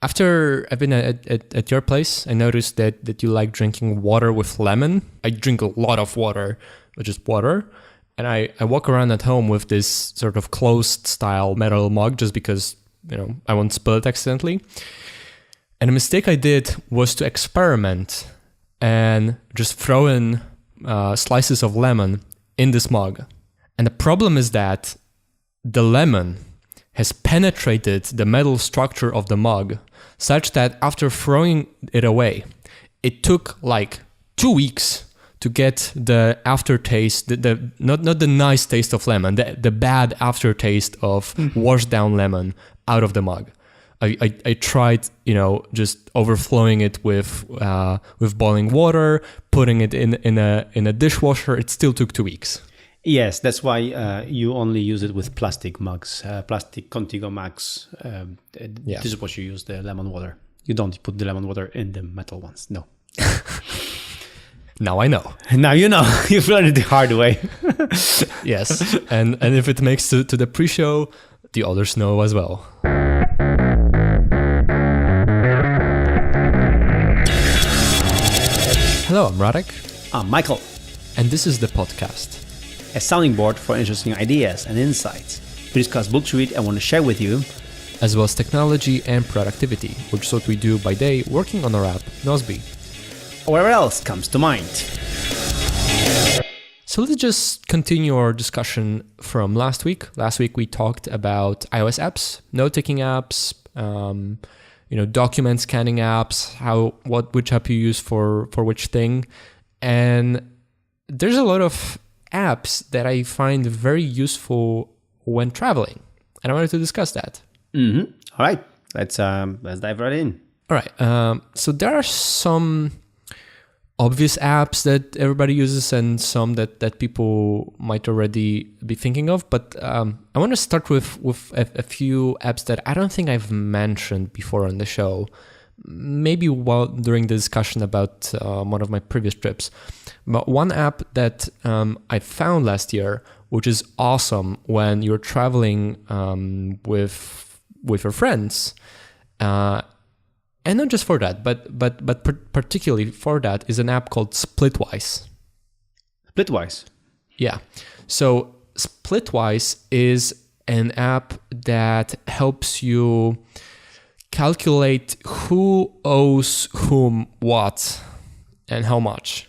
After I've been at your place, I noticed that you like drinking water with lemon. I drink a lot of water, which is water. And I walk around at home with this sort of closed style metal mug just because, I won't spill it accidentally. And the mistake I did was to experiment and just throw in slices of lemon in this mug. And the problem is that the lemon has penetrated the metal structure of the mug such that after throwing it away, it took like 2 weeks to get the aftertaste, the not the nice taste of lemon, the bad aftertaste of washed down lemon out of the mug. I tried, just overflowing it with boiling water, putting it in a dishwasher. It still took 2 weeks. Yes, that's why you only use it with plastic mugs, plastic Contigo mugs. This is what you use, the lemon water. You don't put the lemon water in the metal ones. No. Now I know. Now you know. You've learned it the hard way. Yes. And if it makes to the pre-show, the others know as well. Hello, I'm Radek. I'm Michael. And this is the podcast. A sounding board for interesting ideas and insights. We discuss books we read and want to share with you. As well as technology and productivity, which is what we do by day working on our app, Nozbe. Or whatever else comes to mind. So let's just continue our discussion from last week. Last week we talked about iOS apps, note-taking apps, document scanning apps, which app you use for which thing. And there's a lot of apps that I find very useful when traveling. And I wanted to discuss that. Mm-hmm. All right. Let's dive right in. All right. So there are some obvious apps that everybody uses and some that people might already be thinking of. But I want to start with a few apps that I don't think I've mentioned before on the show. Maybe during the discussion about one of my previous trips. But one app that I found last year, which is awesome when you're traveling with your friends, and not just for that, but particularly for that, is an app called Splitwise. Splitwise? Yeah. So Splitwise is an app that helps you calculate who owes whom what and how much.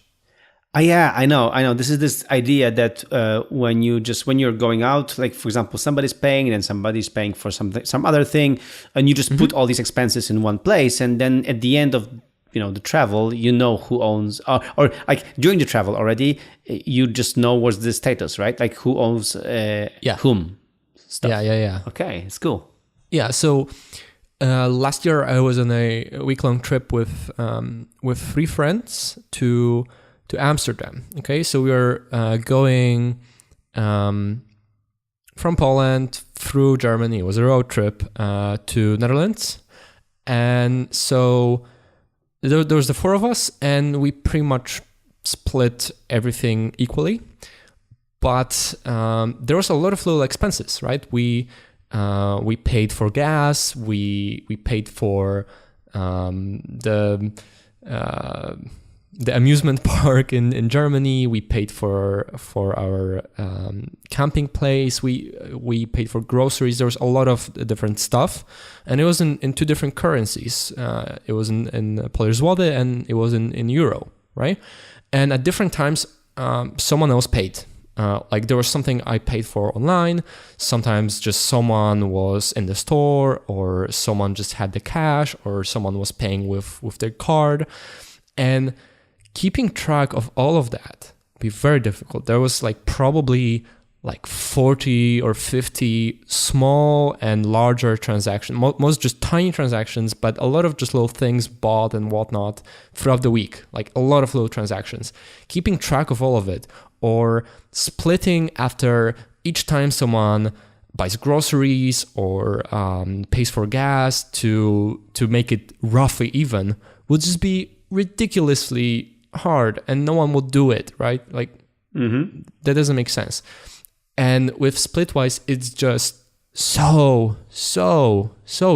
Yeah, I know. This is this idea that when you're going out, like for example, somebody's paying and then somebody's paying for some other thing, and you just put all these expenses in one place, and then at the end of the travel, who owns, or like during the travel already, you just know what's the status, right? Like who owns whom. Stuff. Yeah. Okay, it's cool. Yeah. So last year I was on a week-long trip with 3 friends to Amsterdam. Okay, so we were going from Poland through Germany. It was a road trip to Netherlands, and so there was the 4 of us, and we pretty much split everything equally. But there was a lot of little expenses, right? We paid for gas. We paid for the amusement park in Germany. We paid for our camping place. We paid for groceries. There was a lot of different stuff, and it was in 2 different currencies. It was in Polish zloty and it was in euro, right? And at different times, someone else paid. Like there was something I paid for online. Sometimes just someone was in the store, or someone just had the cash, or someone was paying with their card, and keeping track of all of that would be very difficult. There was probably 40 or 50 small and larger transactions, most just tiny transactions, but a lot of just little things bought and whatnot throughout the week, like a lot of little transactions. Keeping track of all of it, or splitting after each time someone buys groceries or pays for gas to make it roughly even, would just be ridiculously hard, and no one would do it, right? That doesn't make sense. And with Splitwise, it's just so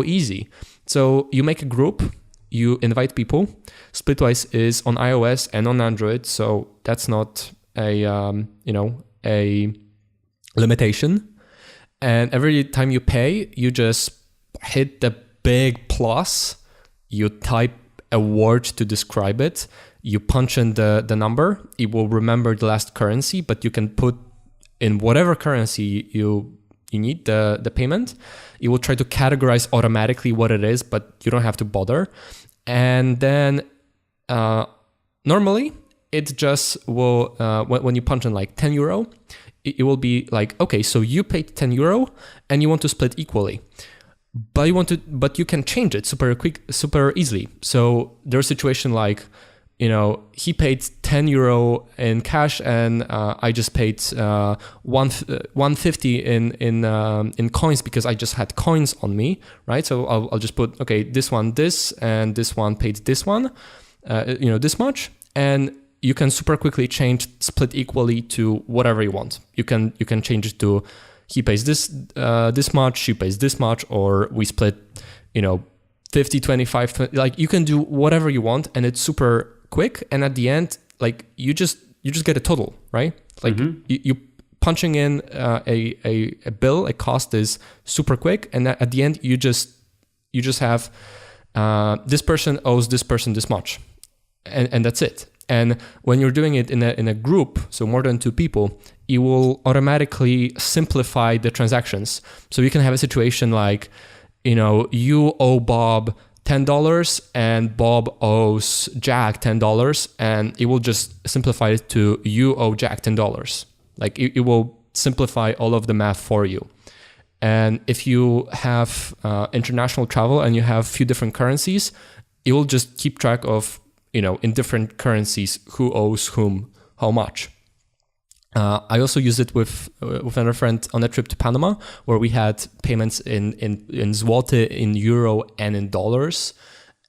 easy. So you make a group, you invite people. Splitwise is on iOS and on Android, so that's not a a limitation. And every time you pay, you just hit the big plus. You type a word to describe it. You punch in the number. It will remember the last currency, but you can put in whatever currency you need the payment. It will try to categorize automatically what it is, but you don't have to bother. And then normally it just will, when you punch in like 10 euro, it will be like, okay, so you paid 10 euro and you want to split equally. But you can change it super easily. So there's a situation like, he paid 10 euro in cash and I just paid 150 in coins because I just had coins on me, right? So I'll just put, okay, this one this, and this one paid this one, this much, and you can super quickly change split equally to whatever you want. You can change it to he pays this much, she pays this much, or we split 50 25 20, like you can do whatever you want, and it's super quick. And at the end, like you just get a total, right? Like you punching in a bill, a cost is super quick, and at the end you just have this person owes this person this much, and that's it. And when you're doing it in a group, so more than two people, it will automatically simplify the transactions. So you can have a situation like, you owe Bob $10 and Bob owes Jack $10, and it will just simplify it to you owe Jack $10. Like it will simplify all of the math for you. And if you have international travel and you have a few different currencies, it will just keep track of in different currencies, who owes whom how much. I also used it with another friend on a trip to Panama, where we had payments in zloty, in euro, and in dollars.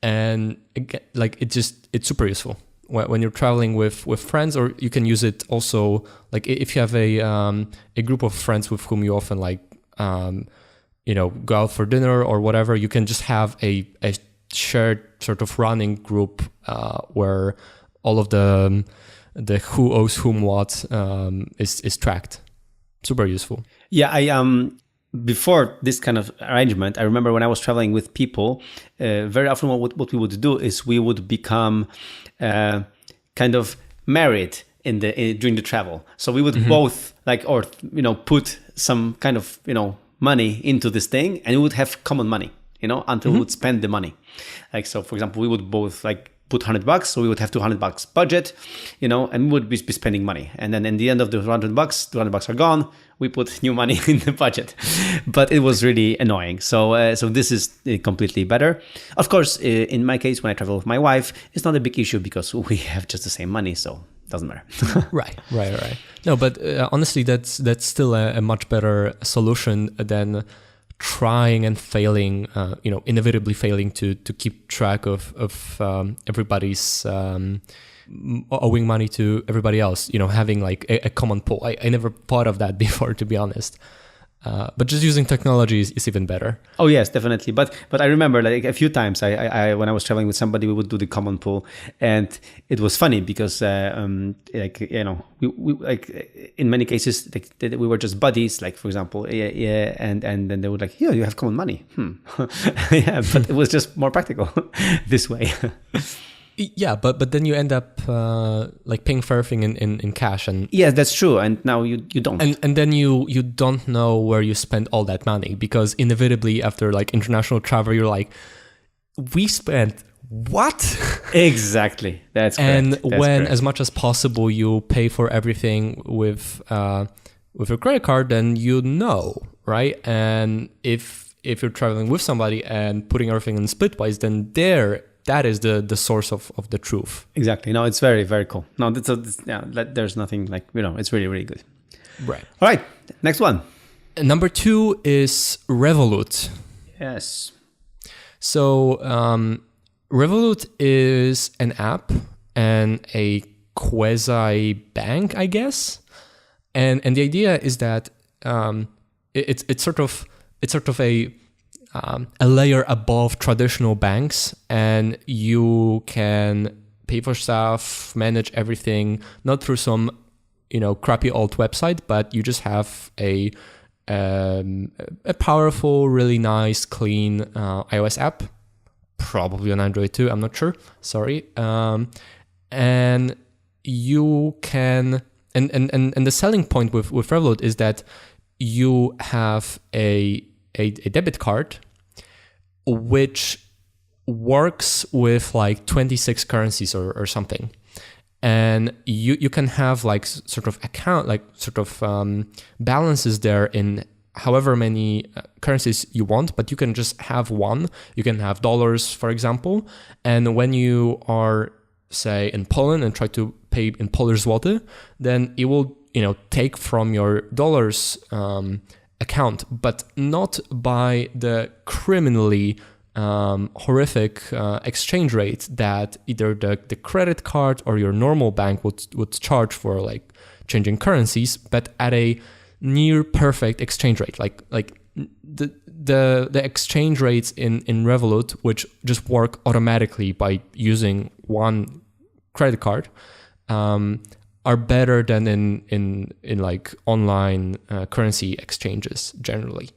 And again, like it's super useful when you're traveling with friends, or you can use it also like if you have a group of friends with whom you often go out for dinner or whatever. You can just have a shared sort of running group where all of the who owes whom what is tracked. Super useful. Yeah, I before this kind of arrangement, I remember when I was traveling with people, very often what we would do is we would become kind of married during the travel. So we would both put some kind of money into this thing, and we would have common money, until we would spend the money. Like, so for example, we would both put $100, so we would have $200 budget, and we would be spending money. And then in the end of the $200 are gone. We put new money in the budget, but it was really annoying. So this is completely better. Of course, in my case, when I travel with my wife, it's not a big issue because we have just the same money, so it doesn't matter. Right. No, but honestly, that's still a much better solution than trying and failing, inevitably failing to keep track of everybody's owing money to everybody else, having like a common pool. I never thought of that before, to be honest. But just using technology is even better. Oh yes, definitely. But I remember like a few times I when I was traveling with somebody, we would do the common pool, and it was funny because we like in many cases we were just buddies. Like for example, and then they would like, yeah, you have common money. Yeah, but it was just more practical this way. Yeah, but then you end up like paying for everything in cash, and yes, that's true. And now you don't, and then you don't know where you spend all that money, because inevitably after like international travel, you're like, we spent what? Exactly, that's correct. And that's when correct. As much as possible you pay for everything with your credit card, then right? And if you're traveling with somebody and putting everything in Splitwise, then that is the source of the truth. Exactly. No, it's very, very cool. No, there's nothing like, it's really, really good. Right. All right. Next one. Number 2 is Revolut. Yes. So Revolut is an app and a quasi bank, I guess. And the idea is that it's sort of a a layer above traditional banks, and you can pay for stuff, manage everything, not through some, crappy old website, but you just have a powerful, really nice, clean iOS app, probably on Android too. I'm not sure. Sorry. And you can, and the selling point with Revolut is that you have a debit card which works with like 26 currencies or something. And you can have like sort of account, like sort of balances there in however many currencies you want, but you can just have one. You can have dollars, for example. And when you are, say, in Poland and try to pay in Polish zloty, then it will, take from your dollars account, but not by the criminally horrific exchange rate that either the credit card or your normal bank would charge for like changing currencies, but at a near perfect exchange rate, like the exchange rates in Revolut, which just work automatically by using one credit card, are better than in like online currency exchanges generally.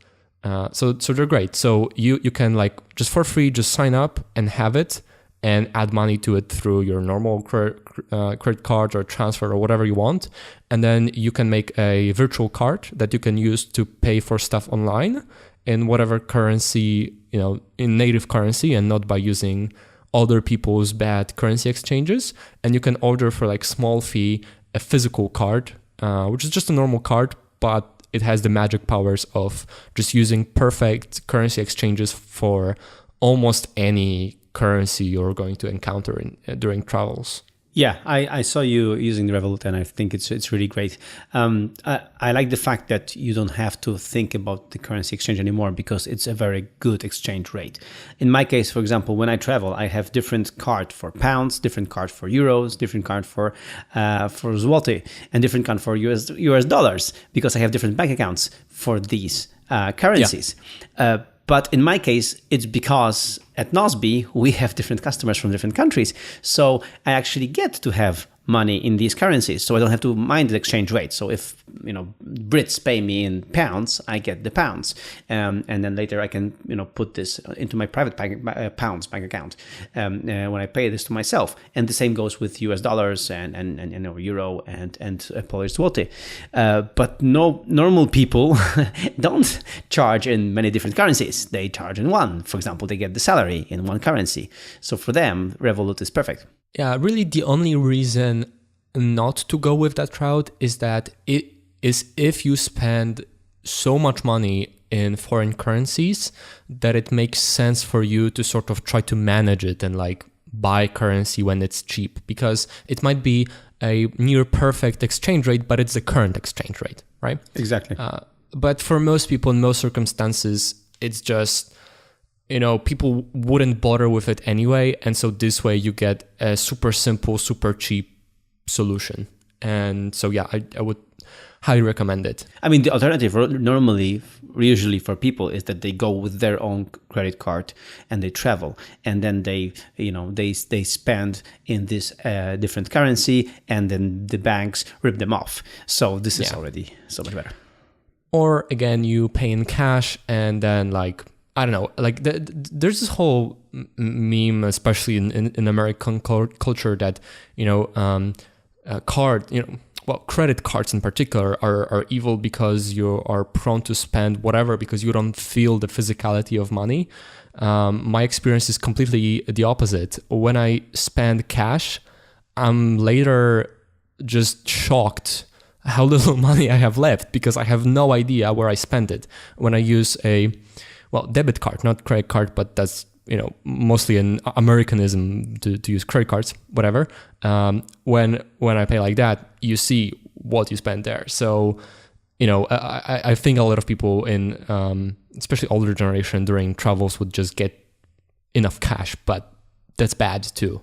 So they're great. So you can like just for free just sign up and have it and add money to it through your normal credit card or transfer or whatever you want. And then you can make a virtual card that you can use to pay for stuff online in whatever currency, in native currency and not by using other people's bad currency exchanges. And you can order for like small fee a physical card, which is just a normal card, but it has the magic powers of just using perfect currency exchanges for almost any currency you're going to encounter during travels. Yeah, I saw you using the Revolut, and I think it's really great. I like the fact that you don't have to think about the currency exchange anymore because it's a very good exchange rate. In my case, for example, when I travel, I have different card for pounds, different card for euros, different card for zloty, and different card for US dollars because I have different bank accounts for these currencies. Yeah. But in my case, it's because at Nozbe, we have different customers from different countries. So I actually get to have money in these currencies. So I don't have to mind the exchange rate. So if, Brits pay me in pounds, I get the pounds. And then later I can, put this into my private pounds bank account when I pay this to myself. And the same goes with US dollars and euro and Polish zloty. But no normal people don't charge in many different currencies. They charge in one. For example, they get the salary in one currency. So for them, Revolut is perfect. Yeah, really the only reason not to go with that route is that it is if you spend so much money in foreign currencies that it makes sense for you to sort of try to manage it and like buy currency when it's cheap, because it might be a near perfect exchange rate, but it's the current exchange rate, right? Exactly. But for most people in most circumstances, it's just, people wouldn't bother with it anyway. And so this way you get a super simple, super cheap solution. And so, yeah, I would highly recommend it. I mean, the alternative usually for people is that they go with their own credit card and they travel, and then they spend in this different currency, and then the banks rip them off. So this is already so much better. Or again, you pay in cash, and then like, I don't know, like there's this whole meme, especially in American culture, that credit cards in particular are evil because you are prone to spend whatever because you don't feel the physicality of money. My experience is completely the opposite. When I spend cash, I'm later just shocked how little money I have left because I have no idea where I spent it. When I use a debit card, not credit card, but that's mostly an Americanism to use credit cards, whatever. When I pay like that, you see what you spend there. So, I think a lot of people in, especially older generation during travels would just get enough cash, but that's bad too.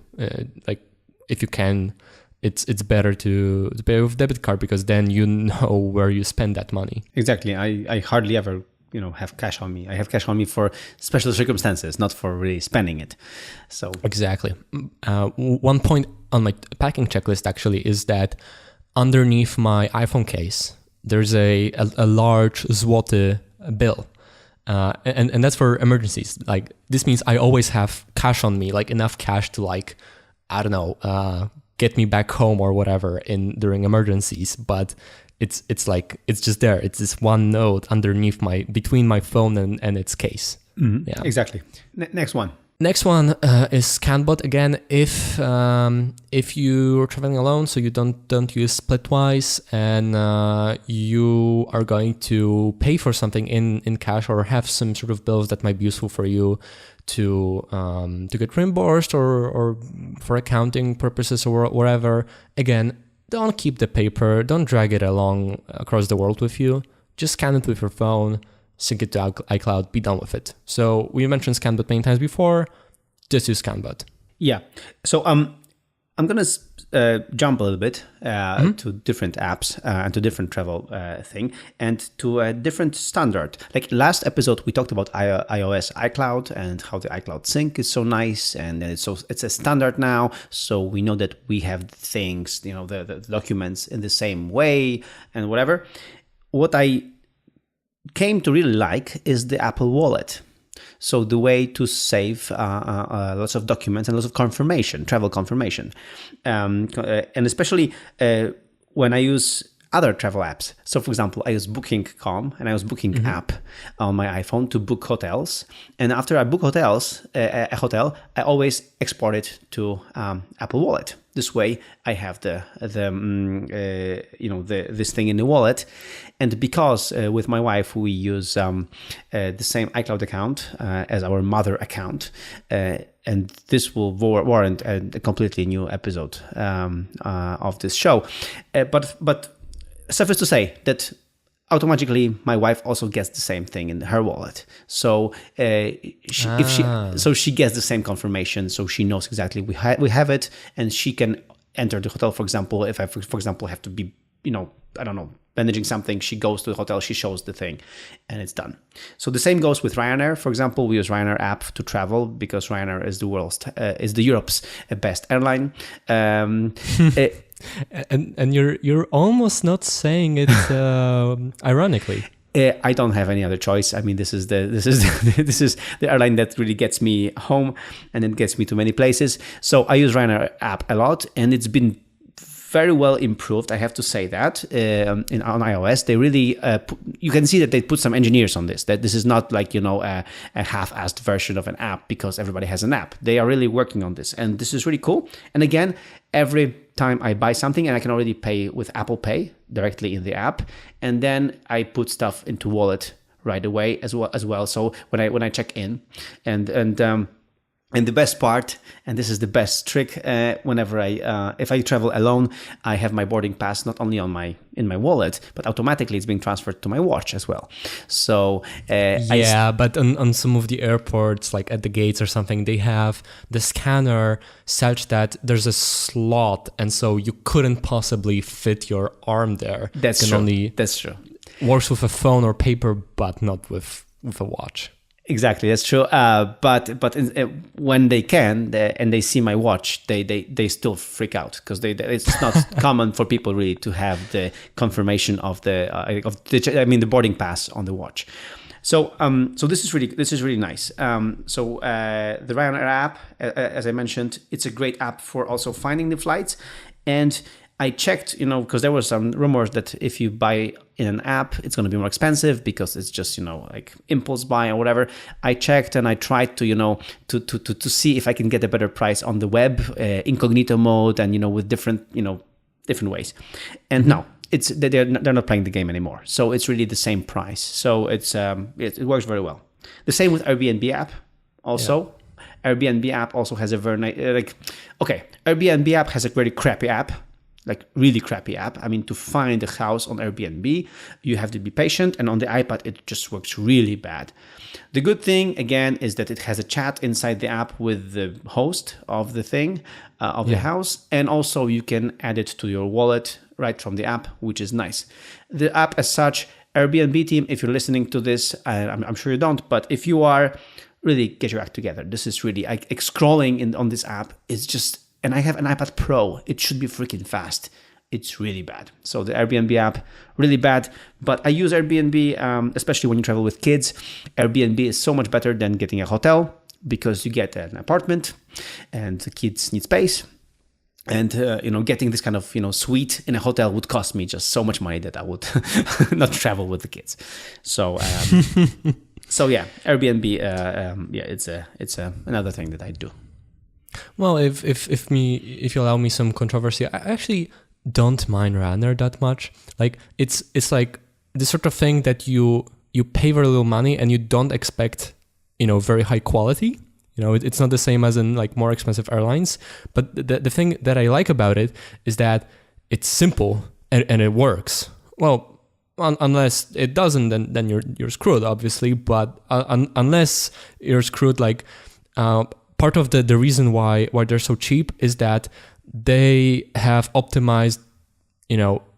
Like if you can, it's better to pay with debit card because then you know where you spend that money. Exactly. I hardly ever have cash on me. I have cash on me for special circumstances, not for really spending it. So exactly. One point on my packing checklist actually is that underneath my iPhone case, there's a large złoty bill. And that's for emergencies. Like, this means I always have cash on me, like enough cash to, like, I don't know, get me back home or whatever during emergencies. But it's just there. It's this one note underneath between my phone and its case. Mm-hmm. Yeah, exactly. Next one. Next one is ScanBot. Again, if you're traveling alone, so you don't use Splitwise, and you are going to pay for something in cash or have some sort of bills that might be useful for you to get reimbursed or for accounting purposes or whatever. Again, don't keep the paper, don't drag it along across the world with you. Just scan it with your phone, sync it to iCloud, be done with it. So we mentioned ScanBot many times before. Just use ScanBot. Yeah. So I'm going to jump a little bit to different apps and to different travel thing and to a different standard. Like last episode, we talked about iOS iCloud and how the iCloud sync is so nice, and it's a standard now. So we know that we have things, the documents in the same way and whatever. What I came to really like is the Apple Wallet. So the way to save lots of documents and lots of travel confirmation. And especially when I use other travel apps. So for example, I use Booking.com and I use Booking app on my iPhone to book hotels. And after I book a hotel, I always export it to Apple Wallet. This way I have this thing in the wallet. And because with my wife, we use the same iCloud account as our mother account, and this will warrant a completely new episode of this show. But suffice to say that automatically my wife also gets the same thing in her wallet. So she gets the same confirmation, so she knows exactly we have it, and she can enter the hotel. For example, if I, for example, have to be, I don't know, managing something, she goes to the hotel, she shows the thing, and it's done. So the same goes with Ryanair. For example, we use Ryanair app to travel because Ryanair is the Europe's best airline. And you're almost not saying it ironically. I don't have any other choice. I mean, this is the airline that really gets me home, and it gets me to many places. So I use Ryanair app a lot, and it's been very well improved. I have to say that on iOS, they really you can see that they put some engineers on this. That this is not like a half-assed version of an app because everybody has an app. They are really working on this, and this is really cool. And again, every time I buy something, and I can already pay with Apple Pay directly in the app, and then I put stuff into wallet right away as well. So when I check in, and the best part, and this is the best trick, whenever if I travel alone, I have my boarding pass not only in my wallet, but automatically it's being transferred to my watch as well. So but on some of the airports, like at the gates or something, they have the scanner such that there's a slot, and so you couldn't possibly fit your arm there. That's true. Works with a phone or paper, but not with a watch. Exactly, that's true. But when they can and they see my watch, they still freak out because it's not common for people really to have the confirmation of the boarding pass on the watch. So this is really nice. The Ryanair app, as I mentioned, it's a great app for also finding the flights. And I checked, because there were some rumors that if you buy in an app, it's going to be more expensive because it's just, like impulse buy or whatever. I checked and I tried to, to see if I can get a better price on the web, incognito mode, and, with different ways. And no, they're not playing the game anymore. So it's really the same price. So it works very well. The same with Airbnb app also. Yeah. Airbnb app also has a very nice, Airbnb app has a very crappy app. Like really crappy app. I mean, to find a house on Airbnb, you have to be patient, and on the iPad, it just works really bad. The good thing, again, is that it has a chat inside the app with the host of the thing, the house, and also you can add it to your wallet right from the app, which is nice. The app as such, Airbnb team, if you're listening to this, I'm sure you don't, but if you are, really get your act together. This is really scrolling on this app is just, and I have an iPad Pro. It should be freaking fast. It's really bad. So the Airbnb app, really bad. But I use Airbnb, especially when you travel with kids. Airbnb is so much better than getting a hotel because you get an apartment and the kids need space. And, getting this kind of, suite in a hotel would cost me just so much money that I would not travel with the kids. So, Airbnb, it's another thing that I do. Well, if you allow me some controversy, I actually don't mind Runner that much. Like it's like the sort of thing that you pay very little money and you don't expect, very high quality. It's not the same as in like more expensive airlines. But the thing that I like about it is that it's simple and it works. Well, unless it doesn't, then you're screwed, obviously. But unless you're screwed, like part of the reason why they're so cheap is that they have optimized,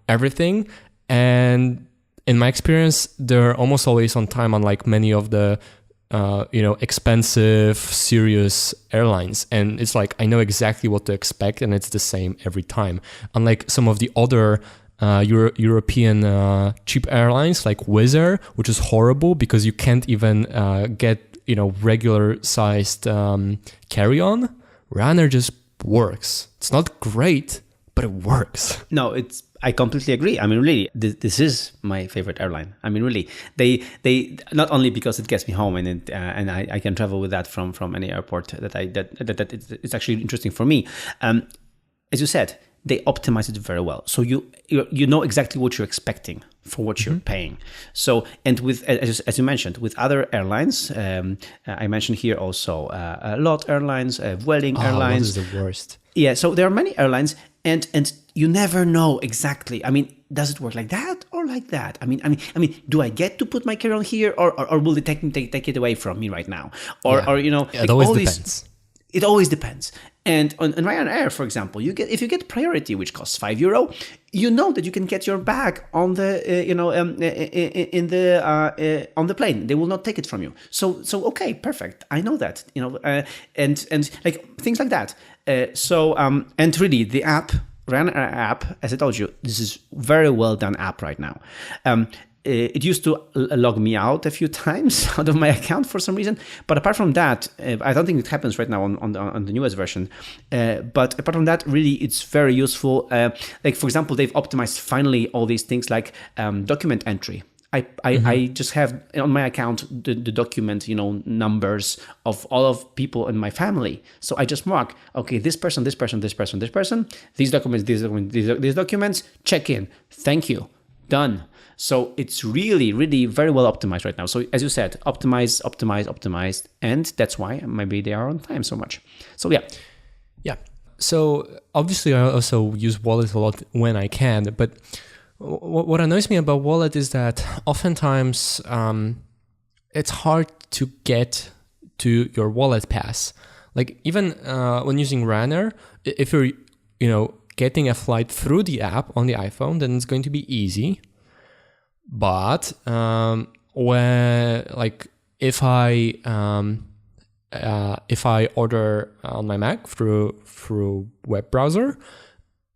everything. And in my experience, they're almost always on time, unlike many of the expensive, serious airlines. And it's like, I know exactly what to expect and it's the same every time. Unlike some of the other European cheap airlines like Wizz Air, which is horrible because you can't even get, regular sized carry-on. Ryanair just works. It's not great, but it works. No, I completely agree. I mean, really, this is my favorite airline. I mean, really, they not only because it gets me home and I can travel with that from any airport that it's actually interesting for me. As you said, they optimize it very well, so you know exactly what you're expecting for what you're paying. So, and with as you mentioned, with other airlines, I mentioned here also LOT Airlines, Vueling Airlines. This is the worst. Yeah, so there are many airlines, and you never know exactly. I mean, does it work like that or like that? I mean, do I get to put my carry-on here, or will they take it away from me right now? Or it always depends. It always depends. And on Ryanair, for example, if you get priority, which costs €5, you know that you can get your bag on the on the plane. They will not take it from you. So okay, perfect. I know that. And like things like that. And really, the app, Ryanair app, as I told you, this is very well done app right now. It used to log me out a few times out of my account for some reason, but apart from that, I don't think it happens right now on the newest version. But apart from that, really, it's very useful. Like for example, they've optimized finally all these things like document entry. I just have on my account the document, numbers of all of people in my family. So I just mark, okay, this person, these documents, check in, thank you, done. So it's really, really very well optimized right now. So as you said, optimized, and that's why maybe they are on time so much. So yeah. So obviously I also use Wallet a lot when I can, but what annoys me about Wallet is that oftentimes it's hard to get to your Wallet pass. Like even when using Ryanair, if you're getting a flight through the app on the iPhone, then it's going to be easy. But if I order on my Mac through web browser,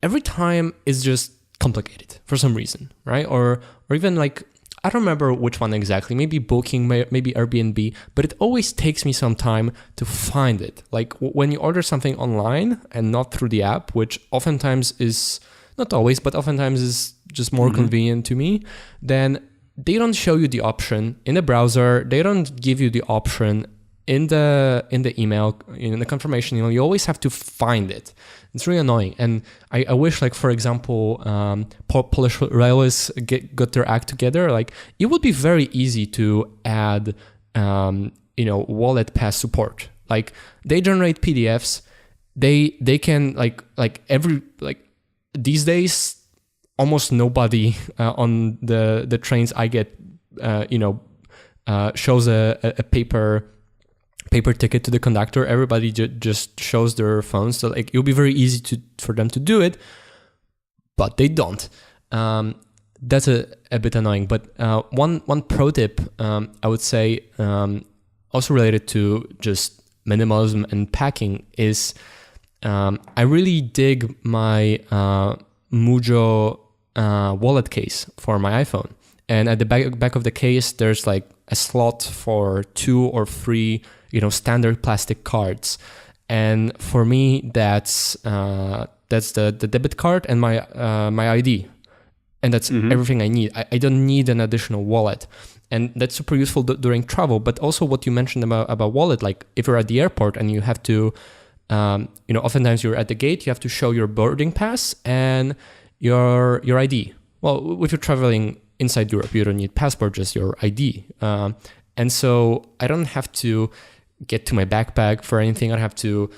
every time it's just complicated for some reason, right? Or even like, I don't remember which one exactly, maybe Booking, maybe Airbnb, but it always takes me some time to find it. Like when you order something online and not through the app, which oftentimes is, not always, but oftentimes is just more convenient to me, then they don't show you the option in the browser. They don't give you the option in the email, in the confirmation email. You always have to find it. It's really annoying. And I wish, like, for example, Polish Railways got their act together. Like, it would be very easy to add, Wallet Pass support. Like, they generate PDFs. They can these days, almost nobody on the trains I get, shows a paper ticket to the conductor. Everybody just shows their phones. So like it'll be very easy for them to do it, but they don't. that's a bit annoying. But one pro tip, I would say, also related to just minimalism and packing is I really dig my Mujo wallet case for my iPhone. And at the back of the case, there's like a slot for 2 or 3, standard plastic cards. And for me, that's the debit card and my ID. And that's everything I need. I don't need an additional wallet. And that's super useful during travel. But also what you mentioned about wallet, like if you're at the airport and you have to, oftentimes you're at the gate, you have to show your boarding pass and your ID. Well, if you're traveling inside Europe, you don't need passport, just your ID. And so I don't have to get to my backpack for anything. I don't have to,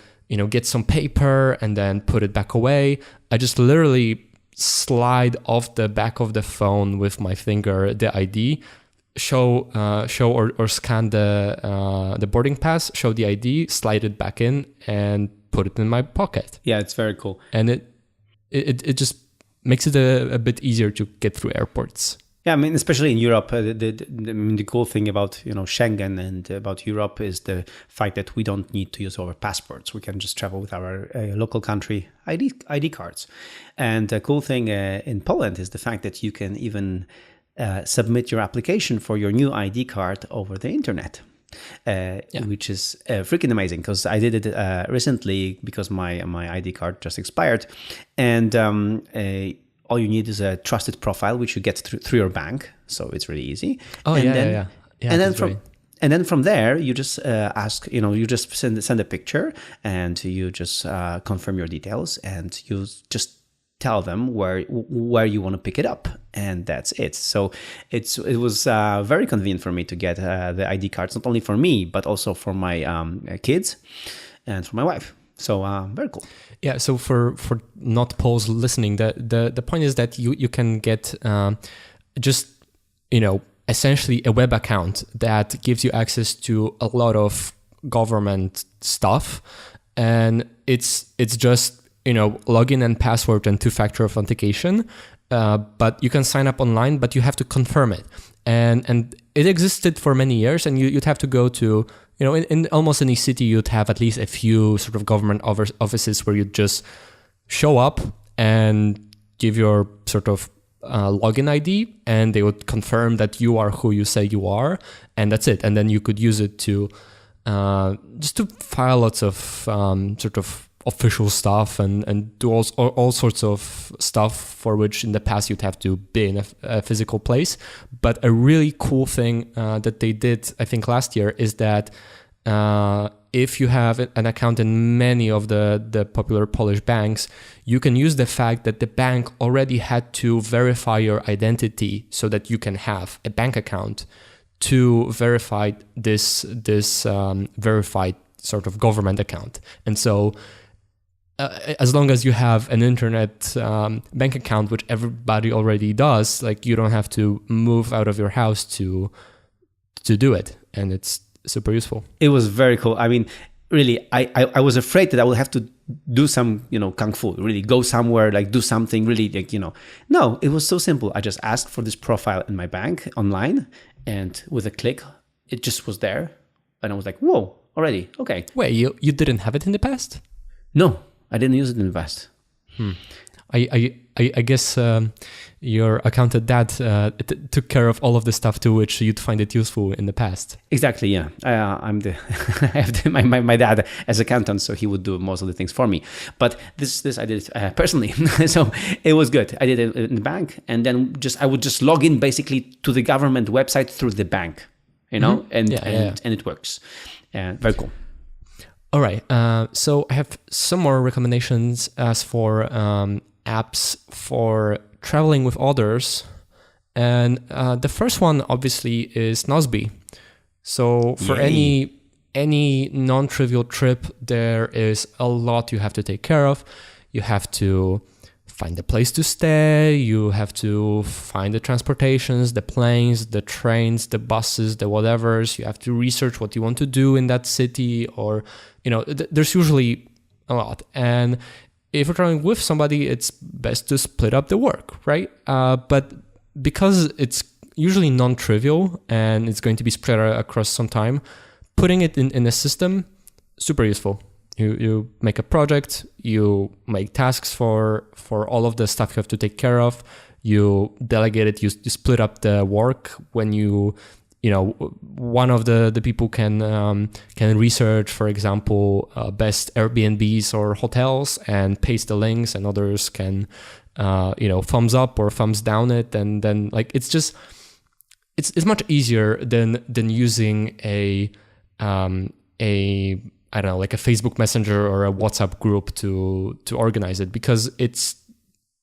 get some paper and then put it back away. I just literally slide off the back of the phone with my finger the ID, show or scan the boarding pass, show the ID, slide it back in, and put it in my pocket. Yeah, it's very cool. And it just makes it a bit easier to get through airports. Yeah, I mean, especially in Europe, the cool thing about Schengen and about Europe is the fact that we don't need to use our passports. We can just travel with our local country ID cards. And the cool thing in Poland is the fact that you can even submit your application for your new ID card over the internet. Which is freaking amazing, because I did it recently because my ID card just expired, and all you need is a trusted profile, which you get through your bank, so it's really easy. And then from there, you just ask, you just send a picture, and you just confirm your details, and you just tell them where you want to pick it up, and that's it. So it was very convenient for me to get the ID cards, not only for me but also for my kids and for my wife. So very cool. Yeah. So for not Poles listening, the point is that you can get just essentially a web account that gives you access to a lot of government stuff, and it's just login and password and 2-factor authentication. But you can sign up online, but you have to confirm it. And it existed for many years, and you'd have to go to, in almost any city, you'd have at least a few sort of government offices where you just show up and give your sort of login ID, and they would confirm that you are who you say you are, and that's it. And then you could use it to just to file lots of sort of official stuff and do all sorts of stuff for which in the past you'd have to be in a physical place. But a really cool thing that they did, I think last year, is that if you have an account in many of the popular Polish banks, you can use the fact that the bank already had to verify your identity so that you can have a bank account to verify this verified sort of government account. And so as long as you have an internet bank account, which everybody already does, like you don't have to move out of your house to do it, and it's super useful. It was very cool. I mean, really, I was afraid that I would have to do some kung fu, really go somewhere, like do something really No, it was so simple. I just asked for this profile in my bank online, and with a click, it just was there, and I was like, whoa, already, okay. Wait, you didn't have it in the past? No. I didn't use it in the past. I guess your accountant dad took care of all of the stuff to which you'd find it useful in the past. Exactly, yeah. I have my dad as accountant, so he would do most of the things for me. But this I did personally, so it was good. I did it in the bank, and then I would just log in basically to the government website through the bank, and it works. Very cool. All right, so I have some more recommendations as for apps for traveling with others. And the first one, obviously, is Nozbe. So for any non-trivial trip, there is a lot you have to take care of. You have to find a place to stay. You have to find the transportations, the planes, the trains, the buses, the whatevers. You have to research what you want to do in that city, or there's usually a lot. And if you're traveling with somebody, it's best to split up the work, right? But because it's usually non-trivial and it's going to be spread across some time, putting it in a system, super useful. You make a project, you make tasks for all of the stuff you have to take care of, you delegate it, you split up the work. When one of the people can research, for example, best Airbnbs or hotels and paste the links, and others can thumbs up or thumbs down it, and then like it's much easier than using a I don't know, like a Facebook Messenger or a WhatsApp group to organize it, because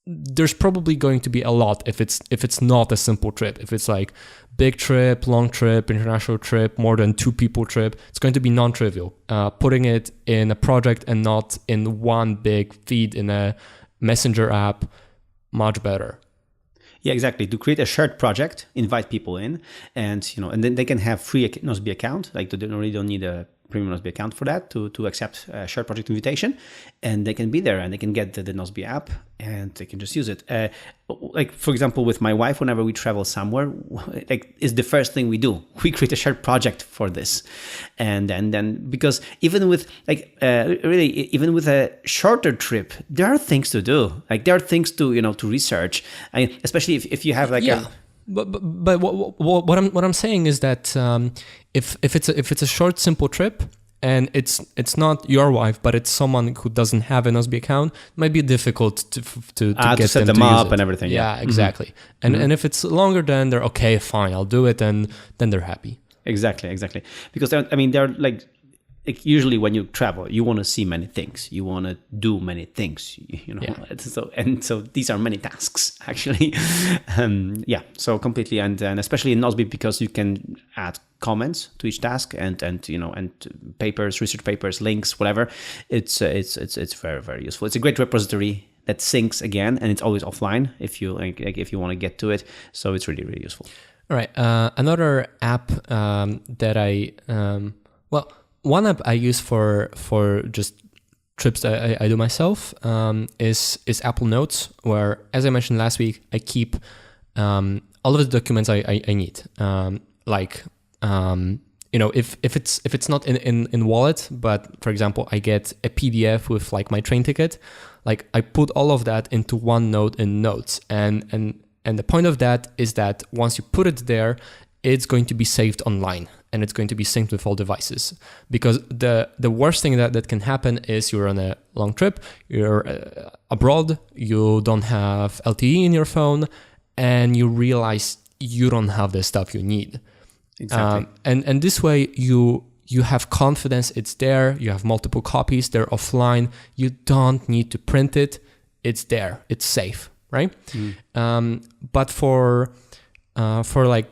there's probably going to be a lot if it's not a simple trip. If it's like big trip, long trip, international trip, more than 2 people trip, it's going to be non-trivial. Putting it in a project and not in one big feed in a Messenger app, much better. Yeah, exactly. To create a shared project, invite people in, and then they can have free Nozbe account. Like they don't need a premium Nozbe account for that to accept a shared project invitation, and they can be there and they can get the Nozbe app and they can just use it. Like for example, with my wife, whenever we travel somewhere, like is the first thing we do. We create a shared project for this, and then because even with even with a shorter trip, there are things to do. Like there are things to research. Especially if you have like But what I'm saying is that if it's a short, simple trip and it's not your wife, but it's someone who doesn't have a Nozbe account, it might be difficult to get set them up and everything. Yeah, exactly. Mm-hmm. And if it's longer, then they're okay, fine, I'll do it, and then they're happy. Exactly. Because they're like usually when you travel, you want to see many things, you want to do many things, Yeah. So these are many tasks actually. So completely, and especially in Nozbe, because you can add comments to each task and papers, research papers, links, whatever. It's very, very useful. It's a great repository that syncs again, and it's always offline if you if you want to get to it. So it's really, really useful. All right. Another app that one app I use for just trips that I do myself is Apple Notes, where, as I mentioned last week, I keep all of the documents I need. If it's not in wallet, but for example, I get a PDF with like my train ticket, like I put all of that into one note in Notes, and the point of that is that once you put it there, it's going to be saved online and it's going to be synced with all devices. Because the worst thing that can happen is you're on a long trip, you're abroad, you don't have LTE in your phone, and you realize you don't have the stuff you need. Exactly. And this way you have confidence it's there, you have multiple copies, they're offline, you don't need to print it, it's there, it's safe, right? But for like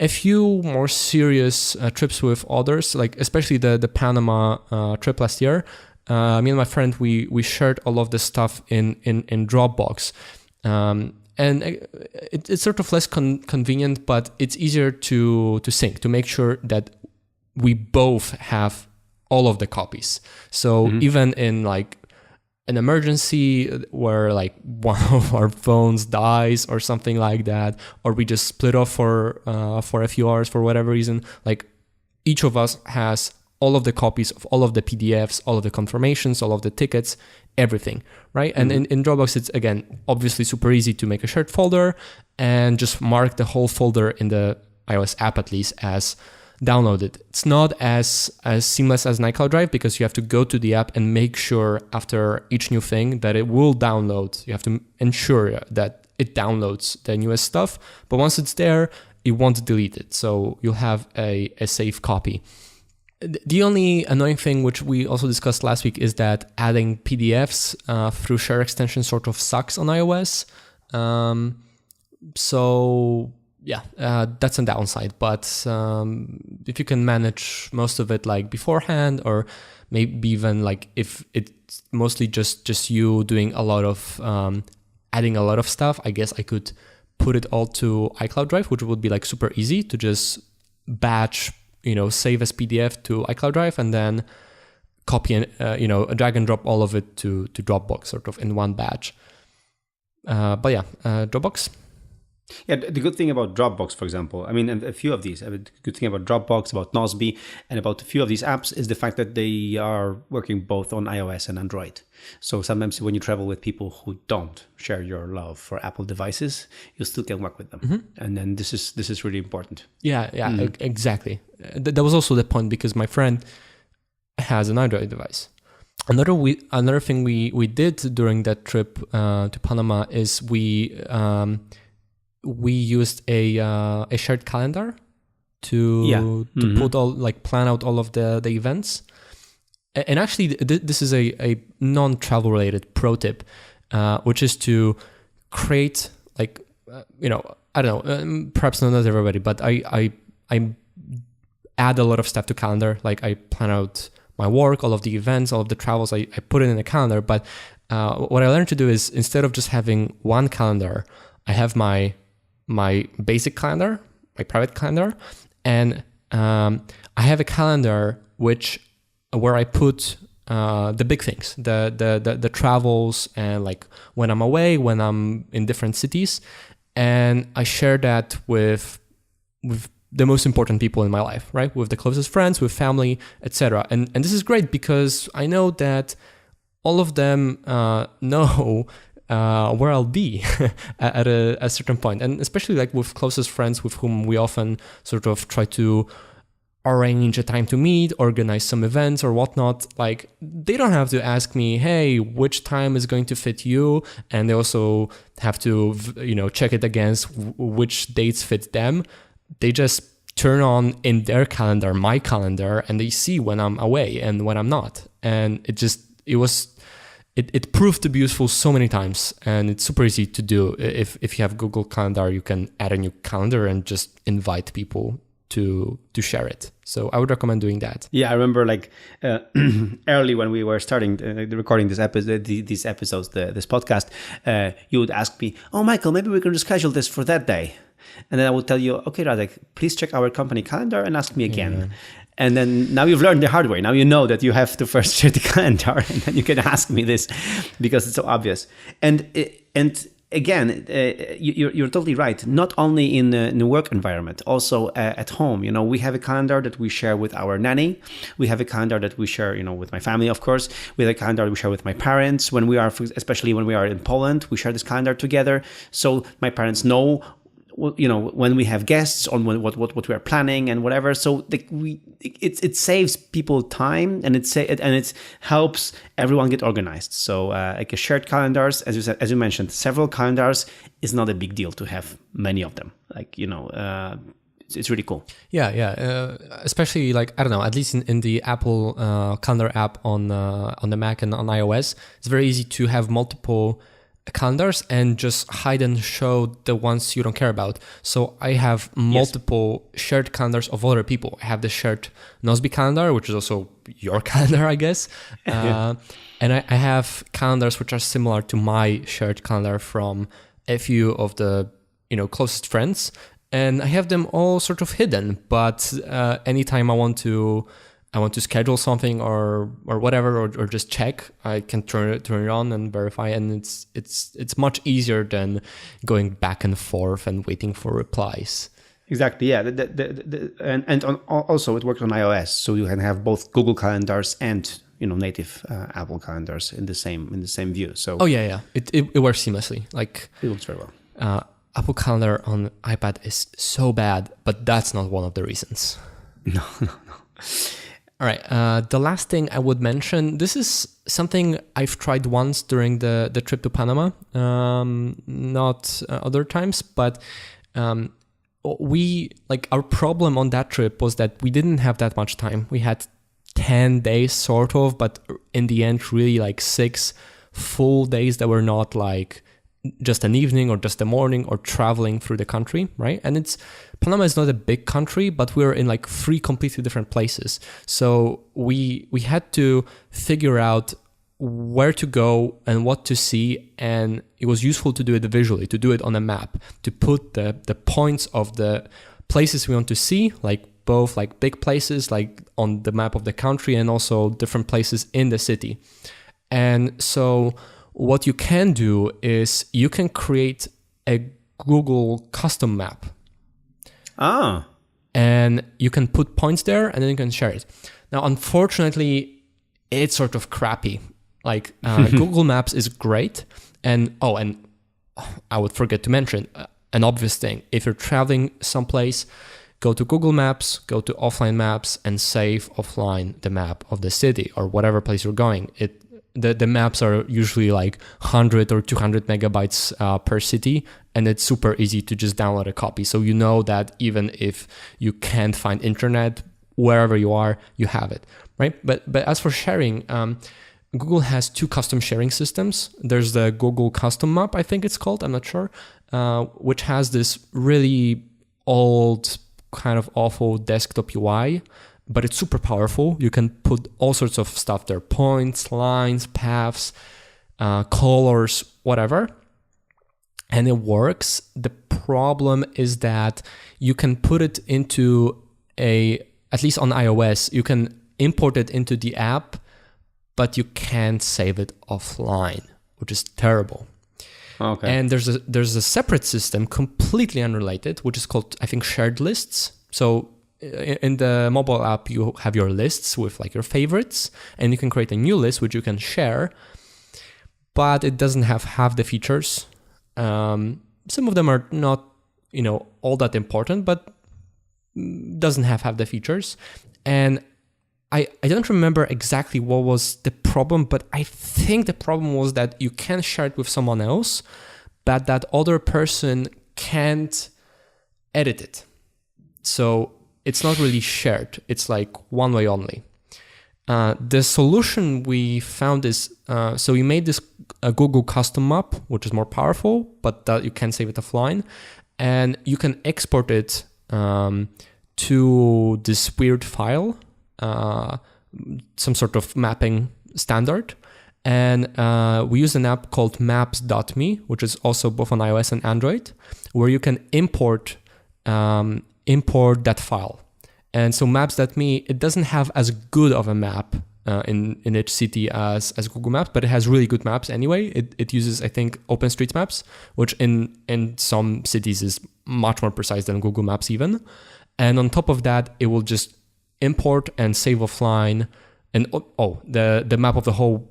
a few more serious trips with others, like especially the Panama trip last year, me and my friend, we shared all of this stuff in Dropbox. And it's sort of less convenient, but it's easier to sync, to make sure that we both have all of the copies. So even in like an emergency where like one of our phones dies or something like that, or we just split off for a few hours for whatever reason, like each of us has all of the copies of all of the PDFs, all of the confirmations, all of the tickets, everything, right? And in Dropbox, it's again obviously super easy to make a shared folder and just mark the whole folder in the iOS app at least as downloaded. It's not as seamless as an iCloud Drive, because you have to go to the app and make sure after each new thing that it will download. You have to ensure that it downloads the newest stuff, but once it's there, it won't delete it. So you'll have a safe copy. The only annoying thing, which we also discussed last week, is that adding PDFs through Share extension sort of sucks on iOS. So yeah, that's a downside. But if you can manage most of it like beforehand, or maybe even like if it's mostly just you doing a lot of adding a lot of stuff, I guess I could put it all to iCloud Drive, which would be like super easy to just batch, save as PDF to iCloud Drive and then copy and drag and drop all of it to Dropbox sort of in one batch. But yeah, Dropbox. Yeah, the good thing about Dropbox, for example, I mean, and a few of these, the good thing about Dropbox, about Nozbe, and about a few of these apps is the fact that they are working both on iOS and Android. So sometimes when you travel with people who don't share your love for Apple devices, you still can work with them. And then this is really important. Yeah, exactly. That was also the point, because my friend has an Android device. Another thing we did during that trip to Panama is we used a shared calendar to put all, like, plan out all of the events. And actually, this is a non-travel related pro tip, which is to create, like, I don't know, perhaps not everybody, but I add a lot of stuff to calendar. Like, I plan out my work, all of the events, all of the travels, I put it in a calendar. But what I learned to do is, instead of just having one calendar, I have my basic calendar, my private calendar, and I have a calendar where I put the big things, the travels, and like when I'm away, when I'm in different cities, and I share that with the most important people in my life, right? With the closest friends, with family, etc. And this is great, because I know that all of them know where I'll be at a certain point. And especially like with closest friends with whom we often sort of try to arrange a time to meet, organize some events or whatnot. Like, they don't have to ask me, hey, which time is going to fit you? And they also have to, check it against which dates fit them. They just turn on in their calendar, my calendar, and they see when I'm away and when I'm not. And it proved to be useful so many times, and it's super easy to do. If you have Google Calendar, you can add a new calendar and just invite people to share it. So I would recommend doing that. Yeah, I remember early when we were starting recording this podcast, you would ask me, "Oh, Michael, maybe we can reschedule this for that day." And then I would tell you, "Okay, Radek, please check our company calendar and ask me again." Yeah. And then now you've learned the hard way. Now you know that you have to first check the calendar, and then you can ask me this, because it's so obvious. And again, you're totally right. Not only in the work environment, also at home. We have a calendar that we share with our nanny. We have a calendar that we share, with my family, of course. We have a calendar we share with my parents. Especially when we are in Poland, we share this calendar together. So my parents know, when we have guests, on what we are planning and whatever. So it saves people time, and it helps everyone get organized. So like a shared calendars, as you mentioned, several calendars is not a big deal to have many of them. It's really cool. Yeah. Especially I don't know, at least in the Apple calendar app on the Mac and on iOS, it's very easy to have multiple calendars and just hide and show the ones you don't care about. So I have multiple shared calendars of other people. I have the shared Nozbe calendar, which is also your calendar, I guess. And I have calendars which are similar to my shared calendar from a few of the closest friends. And I have them all sort of hidden. But anytime I want to schedule something or whatever, or just check, I can turn it on and verify, and it's much easier than going back and forth and waiting for replies. Exactly, yeah. Also it works on iOS, so you can have both Google calendars and native Apple calendars in the same view. So it works seamlessly. It works very well. Apple Calendar on iPad is so bad, but that's not one of the reasons. No. All right. The last thing I would mention, this is something I've tried once during the trip to Panama, not other times, but our problem on that trip was that we didn't have that much time. We had 10 days sort of, but in the end, really 6 full days that were not just an evening or just a morning or traveling through the country, right? And Panama is not a big country, but we're in 3 completely different places. So we had to figure out where to go and what to see, and it was useful to do it visually, to do it on a map, to put the points of the places we want to see, both big places on the map of the country, and also different places in the city. And so what you can do is you can create a Google custom map. Ah. And you can put points there and then you can share it. Now, unfortunately, it's sort of crappy. Like Google Maps is great. And I would forget to mention an obvious thing. If you're traveling someplace, go to Google Maps, go to offline maps, and save offline the map of the city or whatever place you're going. The maps are usually like 100 or 200 megabytes per city, and it's super easy to just download a copy. So you know that even if you can't find internet, wherever you are, you have it, right? But as for sharing, Google has 2 custom sharing systems. There's the Google Custom Map, I think it's called, I'm not sure, which has this really old, kind of awful desktop UI, but it's super powerful. You can put all sorts of stuff there, points, lines, paths, colors, whatever. And it works. The problem is that you can put it into at least on iOS, you can import it into the app, but you can't save it offline, which is terrible. Okay. And there's a separate system, completely unrelated, which is called, I think, shared lists. So in the mobile app, you have your lists with like your favorites, and you can create a new list which you can share, but it doesn't have half the features. Some of them are not, all that important, but doesn't have half the features. And I don't remember exactly what was the problem, but I think the problem was that you can share it with someone else, but that other person can't edit it. So it's not really shared. It's like one way only. The solution we found is, so we made this a Google custom map, which is more powerful, but that you can save it offline. And you can export it to this weird file, some sort of mapping standard. And we use an app called Maps.me, which is also both on iOS and Android, where you can import that file. And so Maps.me, it doesn't have as good of a map in each city as Google Maps, but it has really good maps anyway. It uses, I think, OpenStreetMaps, which in some cities is much more precise than Google Maps even. And on top of that, it will just import and save offline, and the map of the whole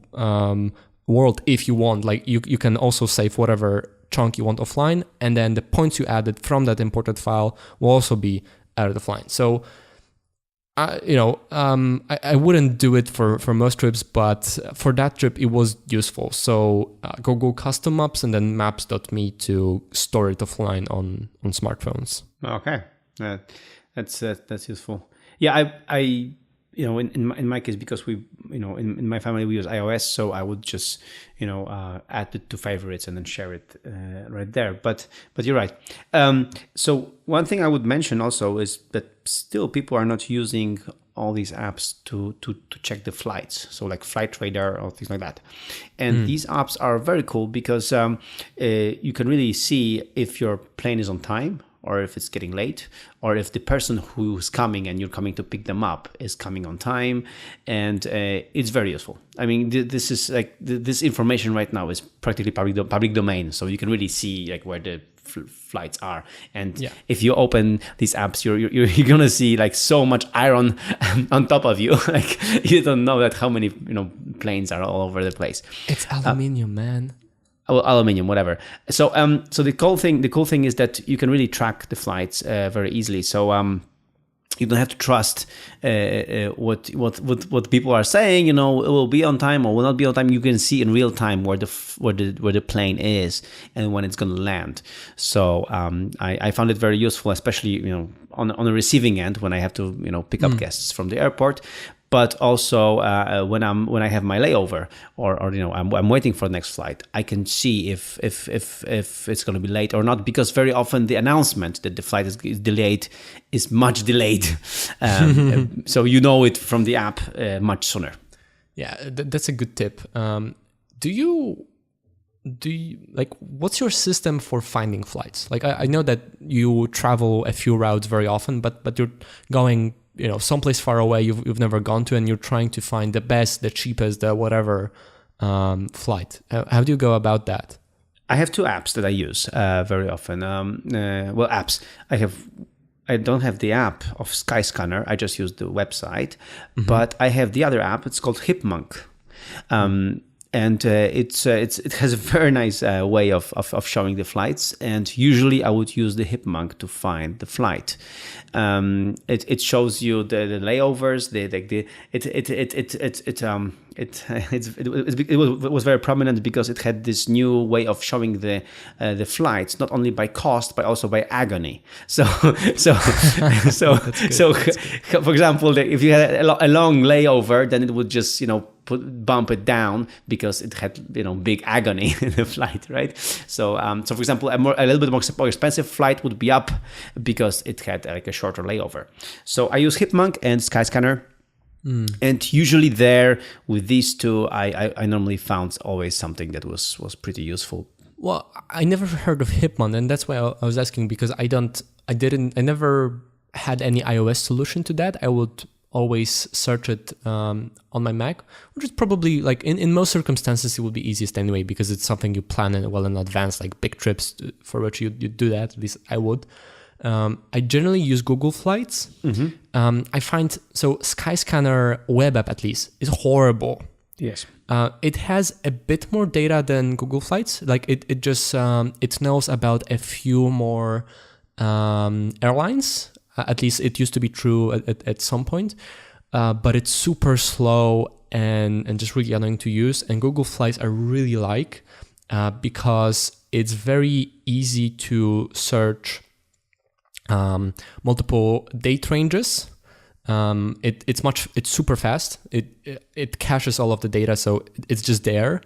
world if you want. Like you can also save whatever chunk you want offline, and then the points you added from that imported file will also be added offline. So I wouldn't do it for most trips, but for that trip it was useful. So Google Custom Maps and then Maps.me to store it offline on smartphones. Okay, that's useful. Yeah, I in my case, because we, in my family we use iOS, so I would just, add it to favorites and then share it right there. But you're right. So one thing I would mention also is that still people are not using all these apps to check the flights. So like Flight Radar or things like that. And these apps are very cool because you can really see if your plane is on time, or if it's getting late, or if the person who's coming and you're coming to pick them up is coming on time. And it's very useful. I mean, this is like this information right now is practically public domain, so you can really see like where the flights are. And if you open these apps, you're gonna see like so much iron on top of you. Like you don't know that how many planes are all over the place. It's aluminium, man. Aluminium, whatever. So the cool thing is that you can really track the flights very easily. So you don't have to trust what people are saying. It will be on time or will not be on time. You can see in real time where the plane is and when it's going to land. So I found it very useful, especially on the receiving end when I have to pick up guests from the airport. But also when I have my layover or I'm waiting for the next flight, I can see if it's going to be late or not, because very often the announcement that the flight is delayed is much delayed, so it from the app much sooner. Yeah, that's a good tip. Do you like, what's your system for finding flights? Like I know that you travel a few routes very often, but you're going someplace far away you've never gone to, and you're trying to find the best, the cheapest, the whatever flight. How do you go about that? I have two apps that I use very often. Apps. I don't have the app of Skyscanner. I just use the website. But I have the other app. It's called Hipmunk. And it has a very nice way of showing the flights. And usually I would use the Hipmunk to find the flight. It shows you the layovers. It was very prominent because it had this new way of showing the flights, not only by cost but also by agony. So for example, if you had a long layover, then it would just bump it down because it had big agony in the flight, right? So for example, a little bit more expensive flight would be up because it had like a shorter layover. So I use Hipmunk and Skyscanner. And usually there with these two, I normally found always something that was pretty useful. Well, I never heard of Hipmunk, and that's why I was asking, because I never had any iOS solution to that. I would always search it on my Mac, which is probably like in most circumstances it would be easiest anyway, because it's something you plan well in advance, like big trips for which you do that. At least I would. I generally use Google Flights. I find Skyscanner web app at least is horrible. Yes. It has a bit more data than Google Flights. Like it just it knows about a few more airlines. At least it used to be true at some point. But it's super slow and just really annoying to use. And Google Flights I really like because it's very easy to search multiple date ranges. It's super fast. It caches all of the data, so it's just there.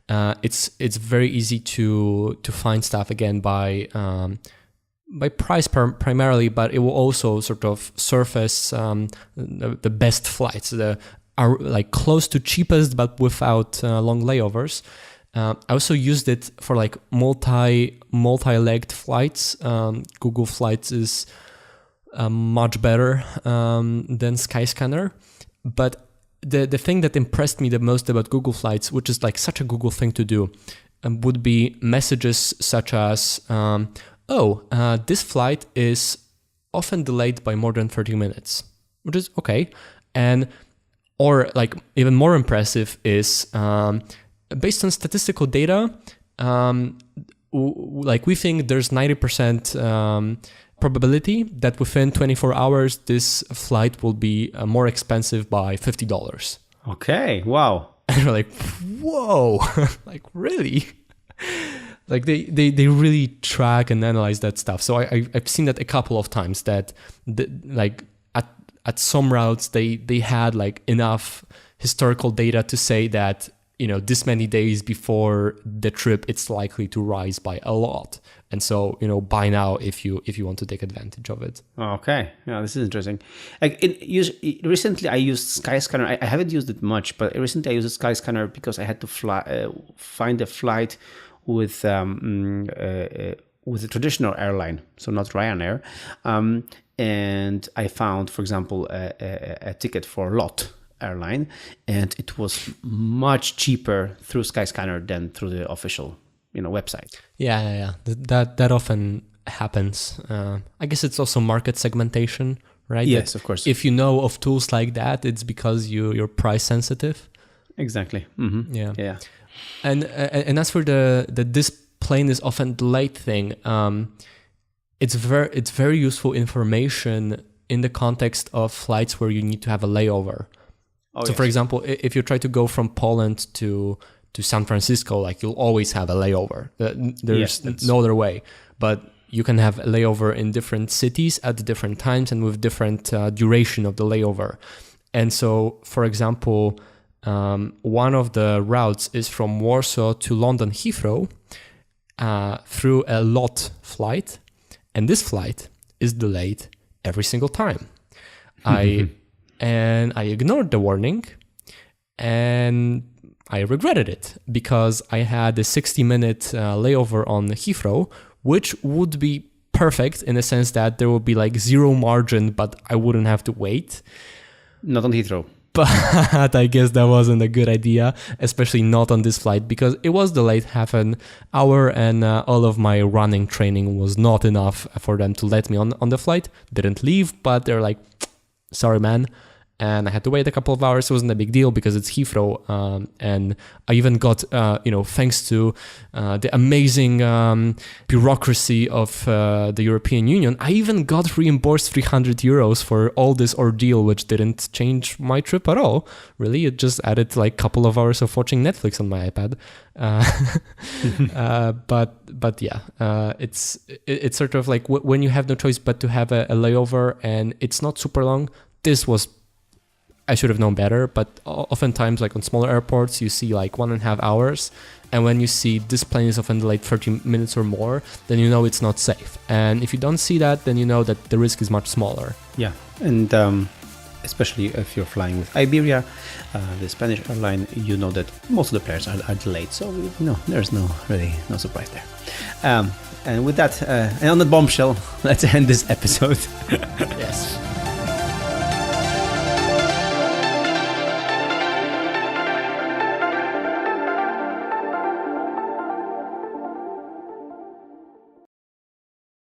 It's very easy to find stuff again by price primarily, but it will also sort of surface the best flights, are like close to cheapest but without long layovers. I also used it for like multi-legged flights. Google Flights is much better than Skyscanner. But the thing that impressed me the most about Google Flights, which is like such a Google thing to do, would be messages such as, this flight is often delayed by more than 30 minutes, which is okay. Or like even more impressive is, based on statistical data, like we think there's 90% probability that within 24 hours this flight will be more expensive by $50. Okay, wow. And we're like, whoa, like really? Like they really track and analyze that stuff. So I've seen that a couple of times that like at some routes they had like enough historical data to say that this many days before the trip, it's likely to rise by a lot. And so, buy now if you want to take advantage of it. Okay. Yeah, this is interesting. Like recently I used Skyscanner. I haven't used it much, but recently I used Skyscanner because I had to find a flight with a traditional airline, so not Ryanair. And I found, for example, a ticket for LOT airline, and it was much cheaper through Skyscanner than through the official website. Yeah. That often happens. I guess it's also market segmentation, right? Yes, of course. If you know of tools like that, it's because you're price sensitive. Exactly. Yeah. And as for the this plane is often delayed thing, it's very useful information in the context of flights where you need to have a layover. For example, if you try to go from Poland to San Francisco, like you'll always have a layover. There's no other way. But you can have a layover in different cities at different times and with different duration of the layover. And so, for example, one of the routes is from Warsaw to London Heathrow through a LOT flight. And this flight is delayed every single time. I ignored the warning and I regretted it because I had a 60-minute layover on Heathrow, which would be perfect in the sense that there would be like zero margin, but I wouldn't have to wait. Not on Heathrow. But I guess that wasn't a good idea, especially not on this flight, because it was delayed half an hour, and all of my running training was not enough for them to let me on the flight. Didn't leave, but they're like, sorry, man. And I had to wait a couple of hours. It wasn't a big deal because it's Heathrow. And I even got, thanks to the amazing bureaucracy of the European Union, I even got reimbursed 300 euros for all this ordeal, which didn't change my trip at all. Really, it just added like a couple of hours of watching Netflix on my iPad. But yeah, it's sort of like when you have no choice but to have a layover and it's not super long. This was, I should have known better, but oftentimes, like on smaller airports, you see like 1.5 hours. And when you see this plane is often delayed 30 minutes or more, then you know it's not safe. And if you don't see that, then you know that the risk is much smaller. Yeah. And especially if you're flying with Iberia, the Spanish airline, you know that most of the pairs are delayed. So, there's no surprise there. And with that, and on that bombshell, let's end this episode. Yes.